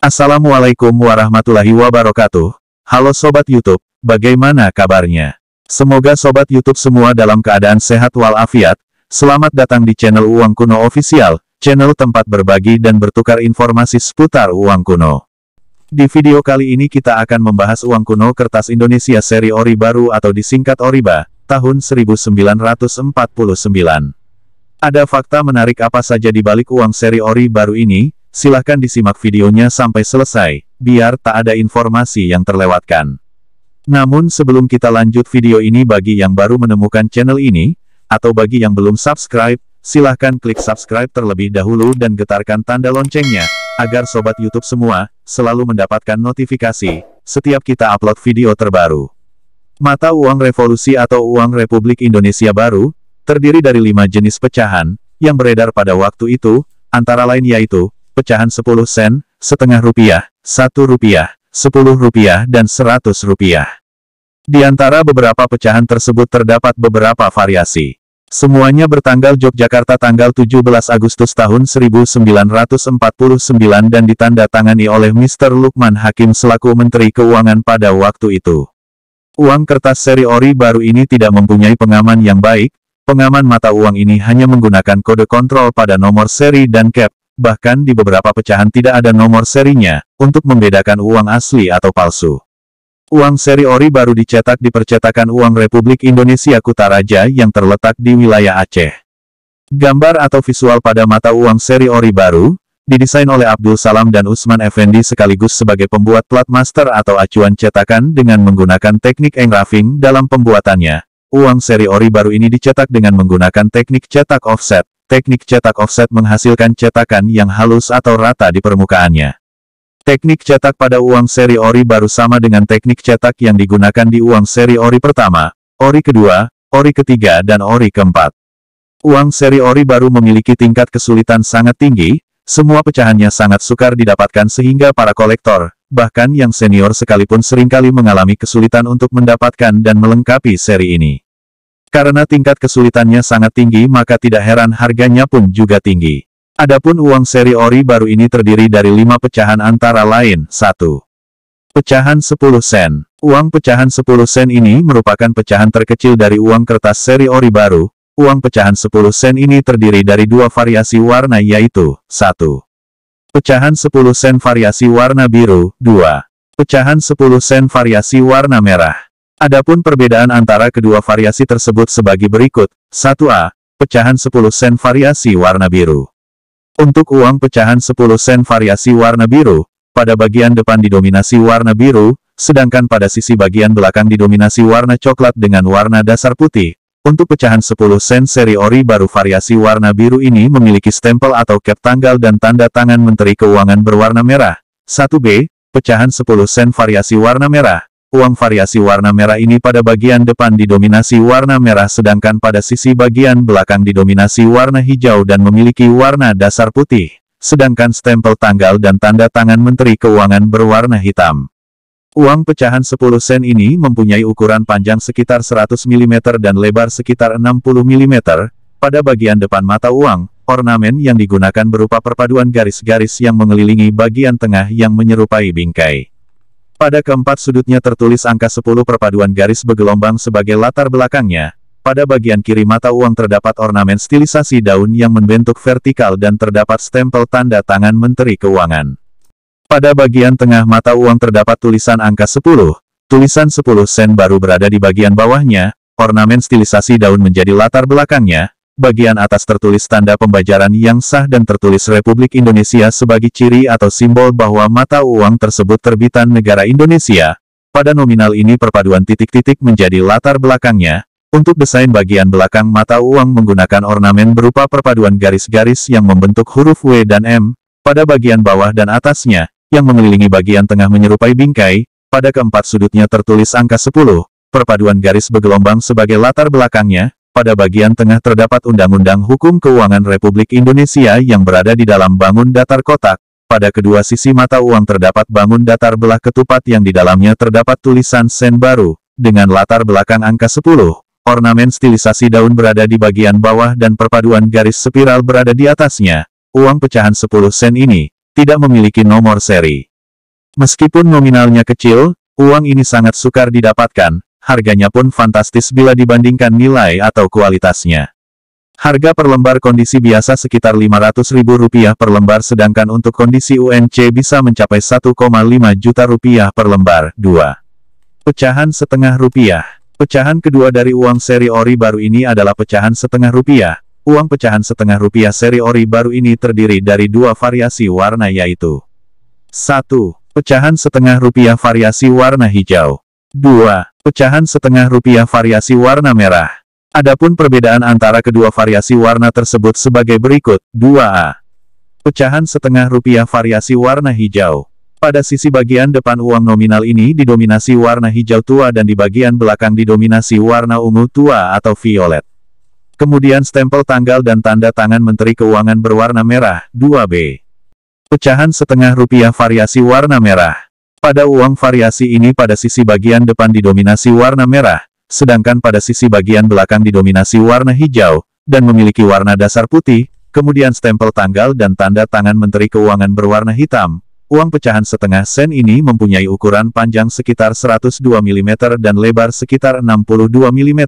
Assalamualaikum warahmatullahi wabarakatuh. Halo Sobat YouTube, bagaimana kabarnya? Semoga Sobat YouTube semua dalam keadaan sehat walafiat. Selamat datang di channel Uang Kuno Official, channel tempat berbagi dan bertukar informasi seputar uang kuno. Di video kali ini kita akan membahas uang kuno kertas Indonesia seri ori baru atau disingkat Oriba, tahun 1949. Ada fakta menarik apa saja di balik uang seri ori baru ini? Silahkan disimak videonya sampai selesai, biar tak ada informasi yang terlewatkan. Namun sebelum kita lanjut video ini, bagi yang baru menemukan channel ini, atau bagi yang belum subscribe, silahkan klik subscribe terlebih dahulu dan getarkan tanda loncengnya, agar Sobat YouTube semua, selalu mendapatkan notifikasi, setiap kita upload video terbaru. Mata uang revolusi atau uang Republik Indonesia baru, terdiri dari 5 jenis pecahan, yang beredar pada waktu itu, antara lain yaitu, pecahan 10 sen, setengah rupiah, 1 rupiah, 10 rupiah dan 100 rupiah. Di antara beberapa pecahan tersebut terdapat beberapa variasi. Semuanya bertanggal Yogyakarta tanggal 17 Agustus tahun 1949 dan ditandatangani oleh Mr. Lukman Hakim selaku Menteri Keuangan pada waktu itu. Uang kertas seri ori baru ini tidak mempunyai pengaman yang baik. Pengaman mata uang ini hanya menggunakan kode kontrol pada nomor seri dan cap, bahkan di beberapa pecahan tidak ada nomor serinya, untuk membedakan uang asli atau palsu. Uang seri ori baru dicetak di percetakan Uang Republik Indonesia Kutaraja yang terletak di wilayah Aceh. Gambar atau visual pada mata uang seri ori baru, didesain oleh Abdul Salam dan Usman Effendi sekaligus sebagai pembuat plat master atau acuan cetakan dengan menggunakan teknik engraving dalam pembuatannya. Uang seri ori baru ini dicetak dengan menggunakan teknik cetak offset. Teknik cetak offset menghasilkan cetakan yang halus atau rata di permukaannya. Teknik cetak pada uang seri ori baru sama dengan teknik cetak yang digunakan di uang seri ori pertama, ori kedua, ori ketiga dan ori keempat. Uang seri ori baru memiliki tingkat kesulitan sangat tinggi, semua pecahannya sangat sukar didapatkan sehingga para kolektor, bahkan yang senior sekalipun seringkali mengalami kesulitan untuk mendapatkan dan melengkapi seri ini. Karena tingkat kesulitannya sangat tinggi maka tidak heran harganya pun juga tinggi. Adapun uang seri ori baru ini terdiri dari 5 pecahan antara lain, 1. Pecahan 10 sen. Uang pecahan 10 sen ini merupakan pecahan terkecil dari uang kertas seri ori baru. Uang pecahan 10 sen ini terdiri dari 2 variasi warna yaitu, 1. Pecahan 10 sen variasi warna biru, 2. Pecahan 10 sen variasi warna merah. Adapun perbedaan antara kedua variasi tersebut sebagai berikut. 1A. Pecahan 10 sen variasi warna biru. Untuk uang pecahan 10 sen variasi warna biru, pada bagian depan didominasi warna biru, sedangkan pada sisi bagian belakang didominasi warna coklat dengan warna dasar putih. Untuk pecahan 10 sen seri ori baru variasi warna biru ini memiliki stempel atau cap tanggal dan tanda tangan Menteri Keuangan berwarna merah. 1B. Pecahan 10 sen variasi warna merah. Uang variasi warna merah ini pada bagian depan didominasi warna merah sedangkan pada sisi bagian belakang didominasi warna hijau dan memiliki warna dasar putih, sedangkan stempel tanggal dan tanda tangan Menteri Keuangan berwarna hitam. Uang pecahan 10 sen ini mempunyai ukuran panjang sekitar 100 mm dan lebar sekitar 60 mm. Pada bagian depan mata uang, ornamen yang digunakan berupa perpaduan garis-garis yang mengelilingi bagian tengah yang menyerupai bingkai. Pada keempat sudutnya tertulis angka 10 perpaduan garis bergelombang sebagai latar belakangnya. Pada bagian kiri mata uang terdapat ornamen stilisasi daun yang membentuk vertikal dan terdapat stempel tanda tangan Menteri Keuangan. Pada bagian tengah mata uang terdapat tulisan angka 10. Tulisan 10 sen baru berada di bagian bawahnya, ornamen stilisasi daun menjadi latar belakangnya. Bagian atas tertulis tanda pembajaran yang sah dan tertulis Republik Indonesia sebagai ciri atau simbol bahwa mata uang tersebut terbitan negara Indonesia. Pada nominal ini perpaduan titik-titik menjadi latar belakangnya. Untuk desain bagian belakang mata uang menggunakan ornamen berupa perpaduan garis-garis yang membentuk huruf W dan M. Pada bagian bawah dan atasnya, yang mengelilingi bagian tengah menyerupai bingkai. Pada keempat sudutnya tertulis angka 10. Perpaduan garis bergelombang sebagai latar belakangnya. Pada bagian tengah terdapat Undang-Undang Hukum Keuangan Republik Indonesia yang berada di dalam bangun datar kotak. Pada kedua sisi mata uang terdapat bangun datar belah ketupat yang di dalamnya terdapat tulisan sen baru, dengan latar belakang angka 10. Ornamen stilisasi daun berada di bagian bawah dan perpaduan garis spiral berada di atasnya. Uang pecahan 10 sen ini tidak memiliki nomor seri. Meskipun nominalnya kecil, uang ini sangat sukar didapatkan, harganya pun fantastis bila dibandingkan nilai atau kualitasnya. Harga per lembar kondisi biasa sekitar Rp500.000 per lembar, sedangkan untuk kondisi UNC bisa mencapai Rp1,5 juta per lembar. 2. Pecahan setengah rupiah. Pecahan kedua dari uang seri ori baru ini adalah pecahan setengah rupiah. Uang pecahan setengah rupiah seri ori baru ini terdiri dari dua variasi warna, yaitu 1. Pecahan setengah rupiah variasi warna hijau. 2. Pecahan setengah rupiah variasi warna merah. Adapun perbedaan antara kedua variasi warna tersebut sebagai berikut. 2A. Pecahan setengah rupiah variasi warna hijau. Pada sisi bagian depan uang nominal ini didominasi warna hijau tua dan di bagian belakang didominasi warna ungu tua atau violet. Kemudian stempel tanggal dan tanda tangan Menteri Keuangan berwarna merah. 2B. Pecahan setengah rupiah variasi warna merah. Pada uang variasi ini pada sisi bagian depan didominasi warna merah, sedangkan pada sisi bagian belakang didominasi warna hijau, dan memiliki warna dasar putih, kemudian stempel tanggal dan tanda tangan Menteri Keuangan berwarna hitam. Uang pecahan setengah sen ini mempunyai ukuran panjang sekitar 102 mm dan lebar sekitar 62 mm.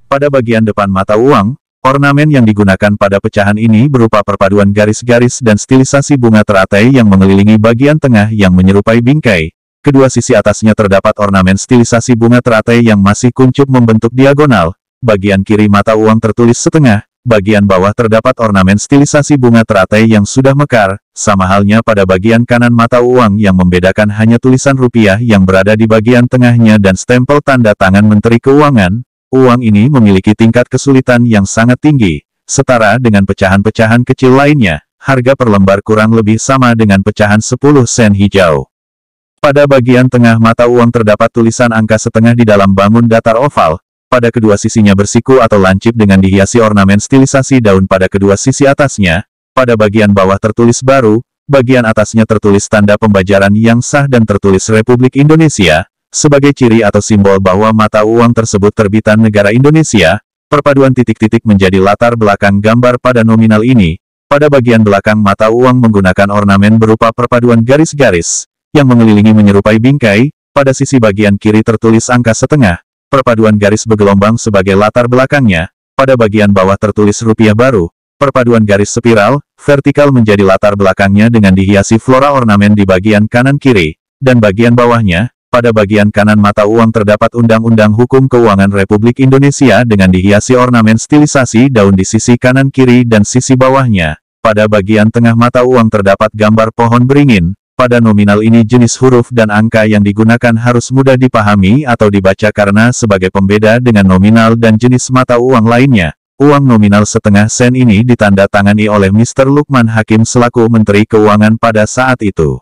Pada bagian depan mata uang, ornamen yang digunakan pada pecahan ini berupa perpaduan garis-garis dan stilisasi bunga teratai yang mengelilingi bagian tengah yang menyerupai bingkai. Kedua sisi atasnya terdapat ornamen stilisasi bunga teratai yang masih kuncup membentuk diagonal. Bagian kiri mata uang tertulis setengah, bagian bawah terdapat ornamen stilisasi bunga teratai yang sudah mekar, sama halnya pada bagian kanan mata uang yang membedakan hanya tulisan rupiah yang berada di bagian tengahnya dan stempel tanda tangan Menteri Keuangan. Uang ini memiliki tingkat kesulitan yang sangat tinggi, setara dengan pecahan-pecahan kecil lainnya. Harga per lembar kurang lebih sama dengan pecahan 10 sen hijau. Pada bagian tengah mata uang terdapat tulisan angka setengah di dalam bangun datar oval. Pada kedua sisinya bersiku atau lancip dengan dihiasi ornamen stilisasi daun pada kedua sisi atasnya. Pada bagian bawah tertulis baru, bagian atasnya tertulis tanda pembajaran yang sah dan tertulis Republik Indonesia, sebagai ciri atau simbol bahwa mata uang tersebut terbitan negara Indonesia. Perpaduan titik-titik menjadi latar belakang gambar pada nominal ini. Pada bagian belakang mata uang menggunakan ornamen berupa perpaduan garis-garis yang mengelilingi menyerupai bingkai. Pada sisi bagian kiri tertulis angka setengah, perpaduan garis bergelombang sebagai latar belakangnya. Pada bagian bawah tertulis rupiah baru, perpaduan garis spiral, vertikal menjadi latar belakangnya dengan dihiasi flora ornamen di bagian kanan kiri, dan bagian bawahnya. Pada bagian kanan mata uang terdapat Undang-Undang Hukum Keuangan Republik Indonesia dengan dihiasi ornamen stilisasi daun di sisi kanan kiri dan sisi bawahnya. Pada bagian tengah mata uang terdapat gambar pohon beringin. Pada nominal ini jenis huruf dan angka yang digunakan harus mudah dipahami atau dibaca karena sebagai pembeda dengan nominal dan jenis mata uang lainnya. Uang nominal setengah sen ini ditandatangani oleh Mr. Lukman Hakim selaku Menteri Keuangan pada saat itu.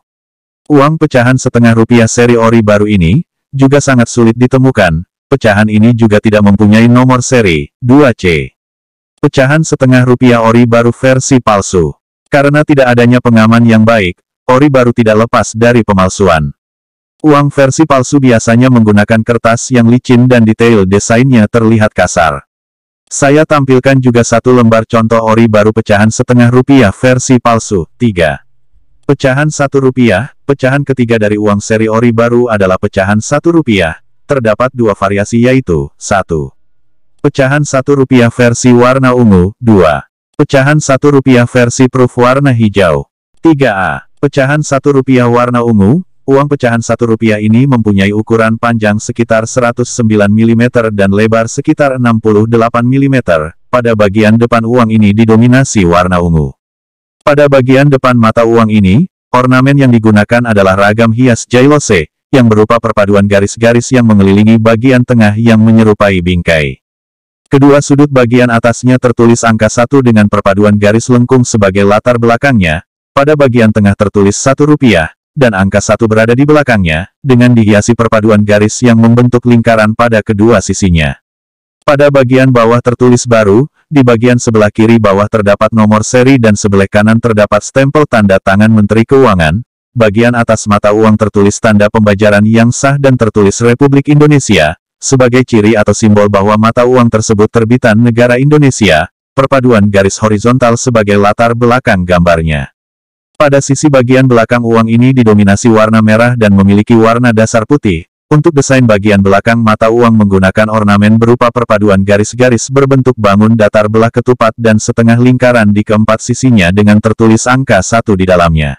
Uang pecahan setengah rupiah seri ori baru ini juga sangat sulit ditemukan. Pecahan ini juga tidak mempunyai nomor seri. 2C. Pecahan setengah rupiah ori baru versi palsu. Karena tidak adanya pengaman yang baik, ori baru tidak lepas dari pemalsuan. Uang versi palsu biasanya menggunakan kertas yang licin dan detail desainnya terlihat kasar. Saya tampilkan juga satu lembar contoh ori baru pecahan setengah rupiah versi palsu. 3. Pecahan 1 rupiah, pecahan ketiga dari uang seri ori baru adalah pecahan 1 rupiah. Terdapat dua variasi yaitu, 1. Pecahan 1 rupiah versi warna ungu, 2. Pecahan 1 rupiah versi proof warna hijau. 3A. Pecahan 1 rupiah warna ungu, uang pecahan 1 rupiah ini mempunyai ukuran panjang sekitar 109 mm dan lebar sekitar 68 mm. Pada bagian depan uang ini didominasi warna ungu. Pada bagian depan mata uang ini, ornamen yang digunakan adalah ragam hias jailose, yang berupa perpaduan garis-garis yang mengelilingi bagian tengah yang menyerupai bingkai. Kedua sudut bagian atasnya tertulis angka 1 dengan perpaduan garis lengkung sebagai latar belakangnya. Pada bagian tengah tertulis 1 rupiah, dan angka 1 berada di belakangnya, dengan dihiasi perpaduan garis yang membentuk lingkaran pada kedua sisinya. Pada bagian bawah tertulis baru, di bagian sebelah kiri bawah terdapat nomor seri dan sebelah kanan terdapat stempel tanda tangan Menteri Keuangan. Bagian atas mata uang tertulis tanda pembajaran yang sah dan tertulis Republik Indonesia, sebagai ciri atau simbol bahwa mata uang tersebut terbitan negara Indonesia. Perpaduan garis horizontal sebagai latar belakang gambarnya. Pada sisi bagian belakang uang ini didominasi warna merah dan memiliki warna dasar putih. Untuk desain bagian belakang mata uang menggunakan ornamen berupa perpaduan garis-garis berbentuk bangun datar belah ketupat dan setengah lingkaran di keempat sisinya dengan tertulis angka 1 di dalamnya.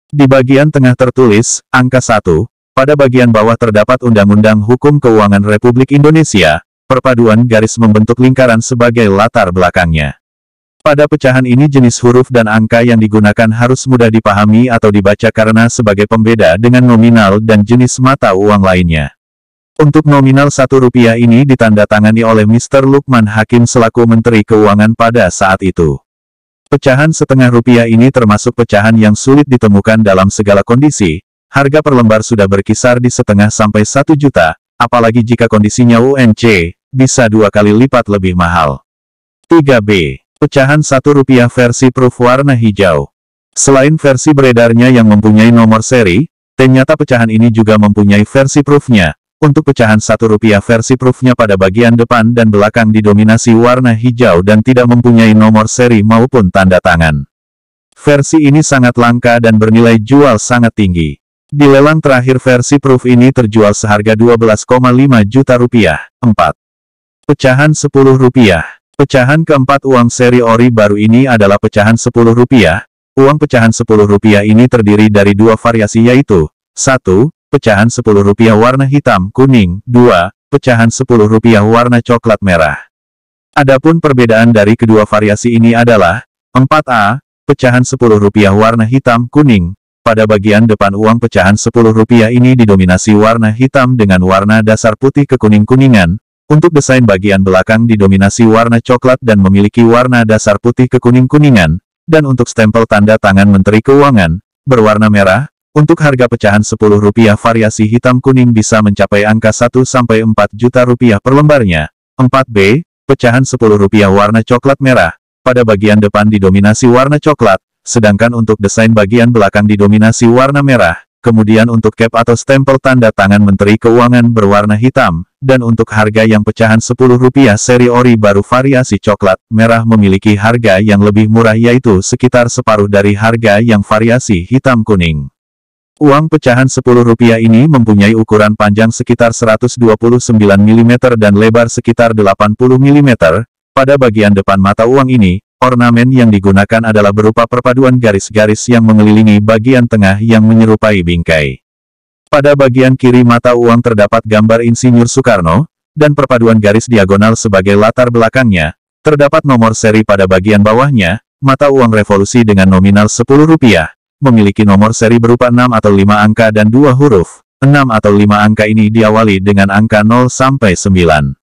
Di bagian tengah tertulis angka 1, pada bagian bawah terdapat Undang-Undang Hukum Keuangan Republik Indonesia, perpaduan garis membentuk lingkaran sebagai latar belakangnya. Pada pecahan ini jenis huruf dan angka yang digunakan harus mudah dipahami atau dibaca karena sebagai pembeda dengan nominal dan jenis mata uang lainnya. Untuk nominal Rp1 ini ditandatangani oleh Mr. Lukman Hakim selaku Menteri Keuangan pada saat itu. Pecahan setengah rupiah ini termasuk pecahan yang sulit ditemukan dalam segala kondisi. Harga per lembar sudah berkisar di setengah sampai 1 juta, apalagi jika kondisinya UNC, bisa 2 kali lipat lebih mahal. 3B. Pecahan Rp1 versi proof warna hijau. Selain versi beredarnya yang mempunyai nomor seri, ternyata pecahan ini juga mempunyai versi proofnya. Untuk pecahan Rp1 versi proofnya pada bagian depan dan belakang didominasi warna hijau dan tidak mempunyai nomor seri maupun tanda tangan. Versi ini sangat langka dan bernilai jual sangat tinggi. Di lelang terakhir versi proof ini terjual seharga Rp12,5 juta. 4. Pecahan Rp10. Pecahan keempat uang seri ori baru ini adalah pecahan Rp10. Uang pecahan Rp10 ini terdiri dari 2 variasi yaitu 1. Pecahan Rp10 warna hitam kuning, 2. Pecahan Rp10 warna coklat merah. Adapun perbedaan dari kedua variasi ini adalah 4A. Pecahan Rp10 warna hitam kuning. Pada bagian depan uang pecahan Rp10 ini didominasi warna hitam dengan warna dasar putih kekuning-kuningan. Untuk desain bagian belakang didominasi warna coklat dan memiliki warna dasar putih kekuning-kuningan, dan untuk stempel tanda tangan Menteri Keuangan, berwarna merah. Untuk harga pecahan Rp10 variasi hitam kuning bisa mencapai angka 1-4 juta rupiah per lembarnya. 4B. Pecahan Rp10 warna coklat merah. Pada bagian depan didominasi warna coklat, sedangkan untuk desain bagian belakang didominasi warna merah. Kemudian untuk cap atau stempel tanda tangan Menteri Keuangan berwarna hitam, dan untuk harga yang pecahan Rp10 seri ori baru variasi coklat merah memiliki harga yang lebih murah yaitu sekitar separuh dari harga yang variasi hitam kuning. Uang pecahan Rp10 ini mempunyai ukuran panjang sekitar 129 mm dan lebar sekitar 80 mm. Pada bagian depan mata uang ini, ornamen yang digunakan adalah berupa perpaduan garis-garis yang mengelilingi bagian tengah yang menyerupai bingkai. Pada bagian kiri mata uang terdapat gambar Insinyur Soekarno, dan perpaduan garis diagonal sebagai latar belakangnya. Terdapat nomor seri pada bagian bawahnya. Mata uang revolusi dengan nominal Rp10 memiliki nomor seri berupa 6 atau 5 angka dan 2 huruf. 6 atau 5 angka ini diawali dengan angka 0 sampai 9.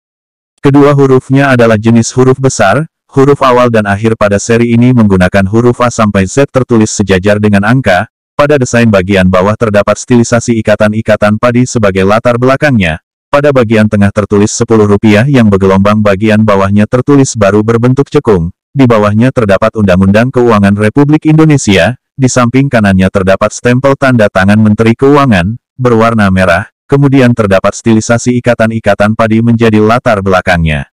Kedua hurufnya adalah jenis huruf besar. Huruf awal dan akhir pada seri ini menggunakan huruf A sampai Z tertulis sejajar dengan angka. Pada desain bagian bawah terdapat stilisasi ikatan-ikatan padi sebagai latar belakangnya. Pada bagian tengah tertulis Rp10 yang bergelombang bagian bawahnya tertulis baru berbentuk cekung. Di bawahnya terdapat Undang-Undang Keuangan Republik Indonesia. Di samping kanannya terdapat stempel tanda tangan Menteri Keuangan, berwarna merah. Kemudian terdapat stilisasi ikatan-ikatan padi menjadi latar belakangnya.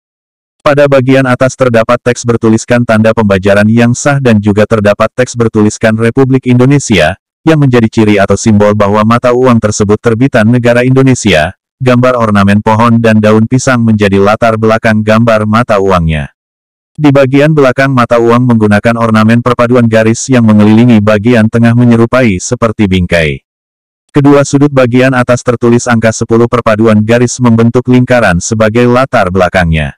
Pada bagian atas terdapat teks bertuliskan tanda pembajaran yang sah dan juga terdapat teks bertuliskan Republik Indonesia, yang menjadi ciri atau simbol bahwa mata uang tersebut terbitan negara Indonesia. Gambar ornamen pohon dan daun pisang menjadi latar belakang gambar mata uangnya. Di bagian belakang mata uang menggunakan ornamen perpaduan garis yang mengelilingi bagian tengah menyerupai seperti bingkai. Kedua sudut bagian atas tertulis angka 10 perpaduan garis membentuk lingkaran sebagai latar belakangnya.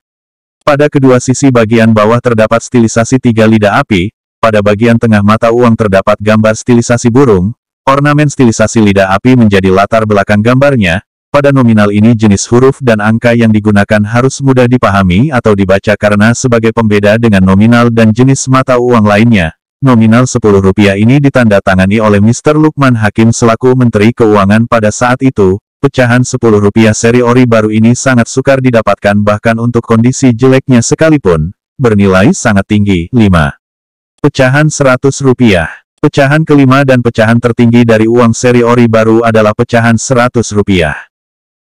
Pada kedua sisi bagian bawah terdapat stilisasi 3 lidah api, pada bagian tengah mata uang terdapat gambar stilisasi burung, ornamen stilisasi lidah api menjadi latar belakang gambarnya. Pada nominal ini jenis huruf dan angka yang digunakan harus mudah dipahami atau dibaca karena sebagai pembeda dengan nominal dan jenis mata uang lainnya. Nominal Rp10 ini ditandatangani oleh Mr. Lukman Hakim selaku Menteri Keuangan pada saat itu. Pecahan Rp10 seri ori baru ini sangat sukar didapatkan bahkan untuk kondisi jeleknya sekalipun. Bernilai sangat tinggi. 5. Pecahan Rp100. Pecahan kelima dan pecahan tertinggi dari uang seri ori baru adalah pecahan Rp100.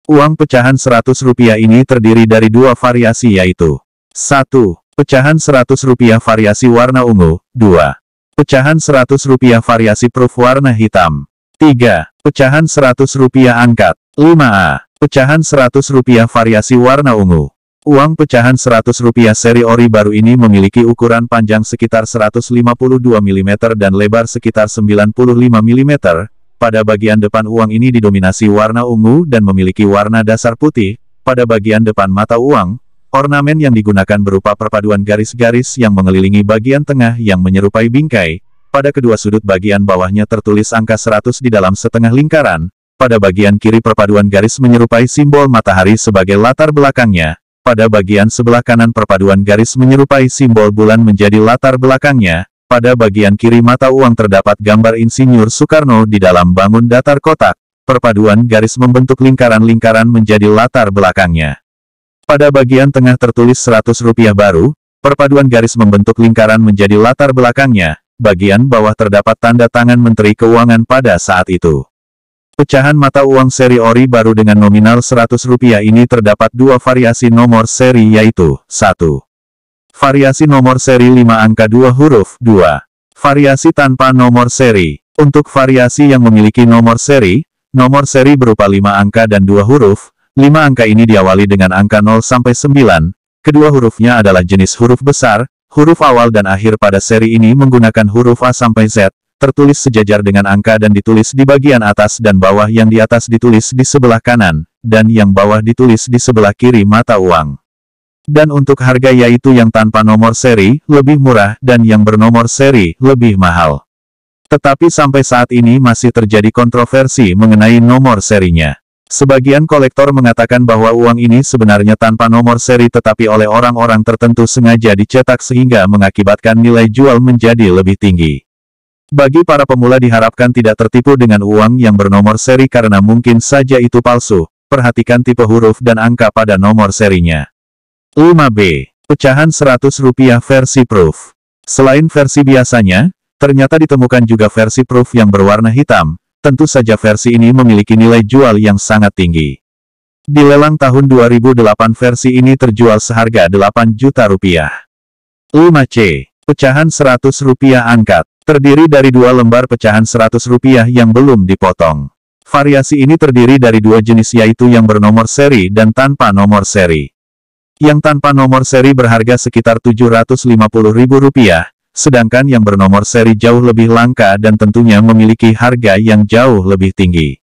Uang pecahan Rp100 ini terdiri dari 2 variasi yaitu 1. Pecahan Rp100 variasi warna ungu, 2. Pecahan Rp100 variasi proof warna hitam. 3. Pecahan Rp100 angkat. 5A. Pecahan Rp100 variasi warna ungu. Uang pecahan Rp100 seri ori baru ini memiliki ukuran panjang sekitar 152 mm dan lebar sekitar 95 mm. Pada bagian depan uang ini didominasi warna ungu dan memiliki warna dasar putih. Pada bagian depan mata uang, ornamen yang digunakan berupa perpaduan garis-garis yang mengelilingi bagian tengah yang menyerupai bingkai. Pada kedua sudut bagian bawahnya tertulis angka 100 di dalam setengah lingkaran. Pada bagian kiri perpaduan garis menyerupai simbol matahari sebagai latar belakangnya. Pada bagian sebelah kanan perpaduan garis menyerupai simbol bulan menjadi latar belakangnya. Pada bagian kiri mata uang terdapat gambar Insinyur Soekarno di dalam bangun datar kotak. Perpaduan garis membentuk lingkaran-lingkaran menjadi latar belakangnya. Pada bagian tengah tertulis Rp100 baru. Perpaduan garis membentuk lingkaran menjadi latar belakangnya. Bagian bawah terdapat tanda tangan Menteri Keuangan pada saat itu. Pecahan mata uang seri ori baru dengan nominal Rp100 ini terdapat dua variasi nomor seri yaitu 1. Variasi nomor seri 5 angka 2 huruf 2. Variasi tanpa nomor seri. Untuk variasi yang memiliki nomor seri berupa 5 angka dan 2 huruf. 5 angka ini diawali dengan angka 0 sampai 9. Kedua hurufnya adalah jenis huruf besar. Huruf awal dan akhir pada seri ini menggunakan huruf A sampai Z. Tertulis sejajar dengan angka dan ditulis di bagian atas dan bawah, yang di atas ditulis di sebelah kanan, dan yang bawah ditulis di sebelah kiri mata uang. Dan untuk harga yaitu yang tanpa nomor seri, lebih murah, dan yang bernomor seri, lebih mahal. Tetapi sampai saat ini masih terjadi kontroversi mengenai nomor serinya. Sebagian kolektor mengatakan bahwa uang ini sebenarnya tanpa nomor seri tetapi oleh orang-orang tertentu sengaja dicetak sehingga mengakibatkan nilai jual menjadi lebih tinggi. Bagi para pemula diharapkan tidak tertipu dengan uang yang bernomor seri karena mungkin saja itu palsu. Perhatikan tipe huruf dan angka pada nomor serinya. 5B. Pecahan Rp100 versi proof. Selain versi biasanya, ternyata ditemukan juga versi proof yang berwarna hitam. Tentu saja versi ini memiliki nilai jual yang sangat tinggi. Di lelang tahun 2008 versi ini terjual seharga Rp8 juta. 5C. Pecahan Rp100 angkat. Terdiri dari dua lembar pecahan Rp100 yang belum dipotong. Variasi ini terdiri dari dua jenis yaitu yang bernomor seri dan tanpa nomor seri. Yang tanpa nomor seri berharga sekitar Rp750.000, sedangkan yang bernomor seri jauh lebih langka dan tentunya memiliki harga yang jauh lebih tinggi.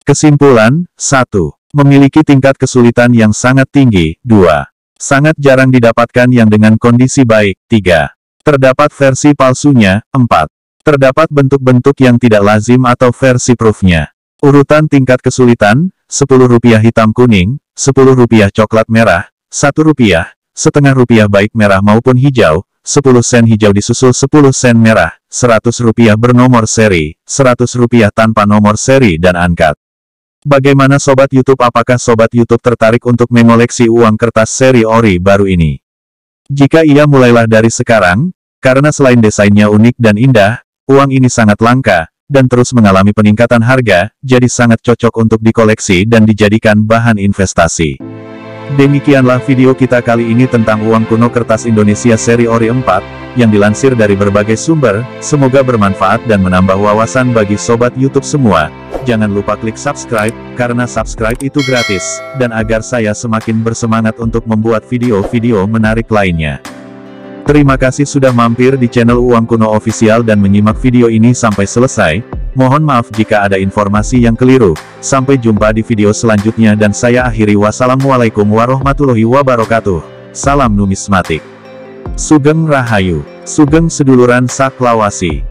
Kesimpulan, 1. Memiliki tingkat kesulitan yang sangat tinggi. 2. Sangat jarang didapatkan yang dengan kondisi baik. 3. Terdapat versi palsunya. 4. Terdapat bentuk-bentuk yang tidak lazim atau versi proofnya. Urutan tingkat kesulitan, Rp10 hitam kuning, Rp10 coklat merah, Rp1, setengah rupiah baik merah maupun hijau, 10 sen hijau disusul 10 sen merah, Rp100 bernomor seri, Rp100 tanpa nomor seri dan angkat. Bagaimana Sobat YouTube? Apakah Sobat YouTube tertarik untuk mengoleksi uang kertas seri ori baru ini? Jika iya, mulailah dari sekarang, karena selain desainnya unik dan indah, uang ini sangat langka, dan terus mengalami peningkatan harga, jadi sangat cocok untuk dikoleksi dan dijadikan bahan investasi. Demikianlah video kita kali ini tentang uang kuno kertas Indonesia seri ori 4, yang dilansir dari berbagai sumber. Semoga bermanfaat dan menambah wawasan bagi Sobat YouTube semua. Jangan lupa klik subscribe, karena subscribe itu gratis, dan agar saya semakin bersemangat untuk membuat video-video menarik lainnya. Terima kasih sudah mampir di channel Uang Kuno Official dan menyimak video ini sampai selesai. Mohon maaf jika ada informasi yang keliru. Sampai jumpa di video selanjutnya dan saya akhiri. Wassalamualaikum warahmatullahi wabarakatuh. Salam numismatik. Sugeng Rahayu. Sugeng seduluran saklawasi.